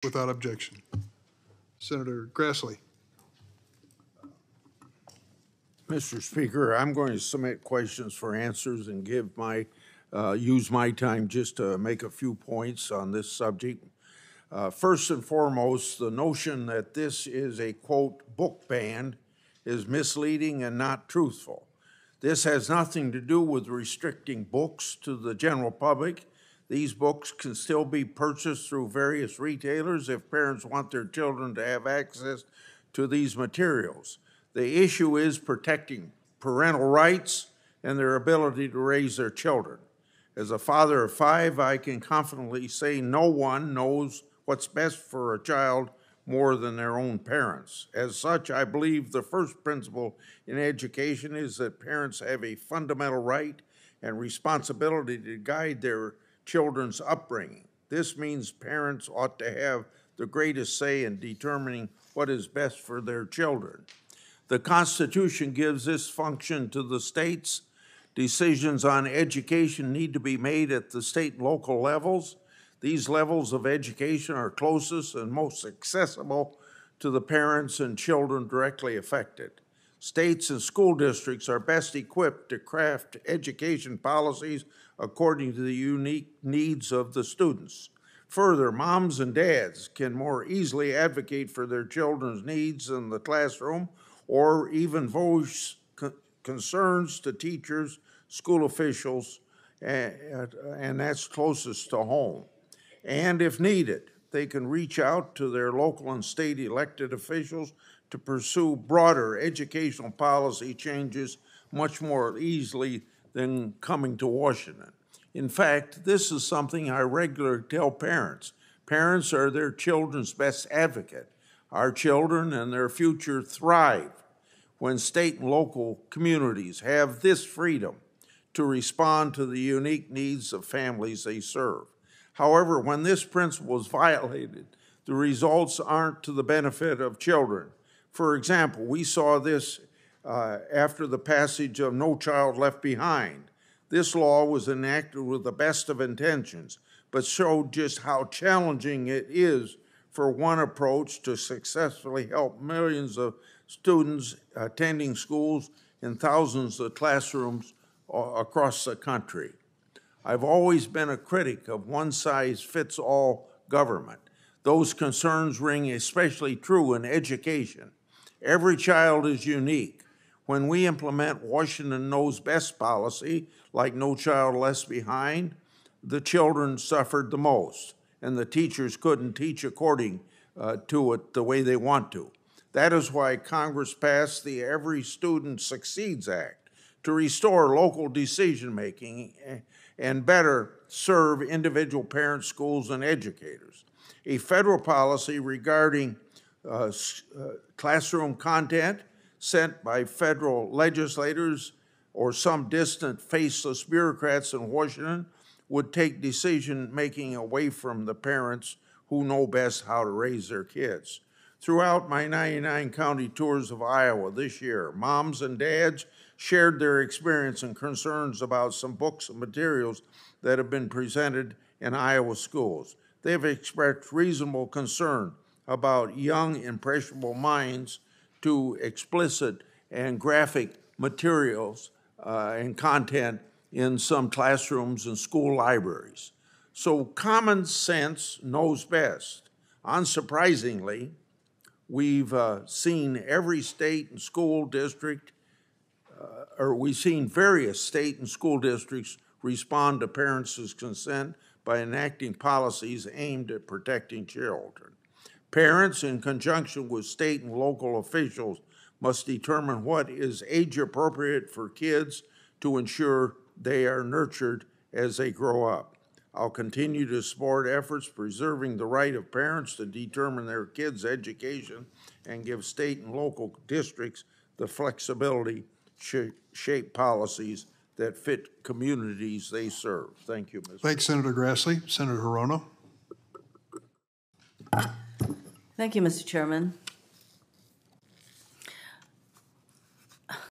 Without objection. Senator Grassley. Mr. Speaker, I'm going to submit questions for answers and give use my time just to make a few points on this subject. First and foremost, the notion that this is a, quote, book ban is misleading and not truthful. This has nothing to do with restricting books to the general public. These books can still be purchased through various retailers if parents want their children to have access to these materials. The issue is protecting parental rights and their ability to raise their children. As a father of 5, I can confidently say no one knows what's best for a child more than their own parents. As such, I believe the first principle in education is that parents have a fundamental right and responsibility to guide their children's upbringing. This means parents ought to have the greatest say in determining what is best for their children. The Constitution gives this function to the states. Decisions on education need to be made at the state and local levels. These levels of education are closest and most accessible to the parents and children directly affected. States and school districts are best equipped to craft education policies according to the unique needs of the students. Further, moms and dads can more easily advocate for their children's needs in the classroom or even voice concerns to teachers, school officials, and that's closest to home. And if needed, they can reach out to their local and state elected officials to pursue broader educational policy changes much more easily than coming to Washington. In fact, this is something I regularly tell parents. Parents are their children's best advocate. Our children and their future thrive when state and local communities have this freedom to respond to the unique needs of families they serve. However, when this principle is violated, the results aren't to the benefit of children. For example, we saw this after the passage of No Child Left Behind. This law was enacted with the best of intentions, but showed just how challenging it is for one approach to successfully help millions of students attending schools in thousands of classrooms across the country. I've always been a critic of one-size-fits-all government. Those concerns ring especially true in education. Every child is unique. When we implement Washington Knows Best policy, like No Child Left Behind, the children suffered the most, and the teachers couldn't teach according to it the way they want to. That is why Congress passed the Every Student Succeeds Act to restore local decision-making and better serve individual parents, schools, and educators. A federal policy regarding classroom content sent by federal legislators or some distant faceless bureaucrats in Washington would take decision-making away from the parents who know best how to raise their kids. Throughout my 99 county tours of Iowa this year, moms and dads shared their experience and concerns about some books and materials that have been presented in Iowa schools. They've expressed reasonable concern about young, impressionable minds to explicit and graphic materials and content in some classrooms and school libraries. So common sense knows best. Unsurprisingly, we've seen every state and school district, we've seen various state and school districts respond to parents' consent by enacting policies aimed at protecting children. Parents, in conjunction with state and local officials, must determine what is age appropriate for kids to ensure they are nurtured as they grow up. I'll continue to support efforts preserving the right of parents to determine their kids' education and give state and local districts the flexibility to shape policies that fit communities they serve. Thank you, Mr. Thanks, Senator Grassley. Senator Hirono. Thank you, Mr. Chairman.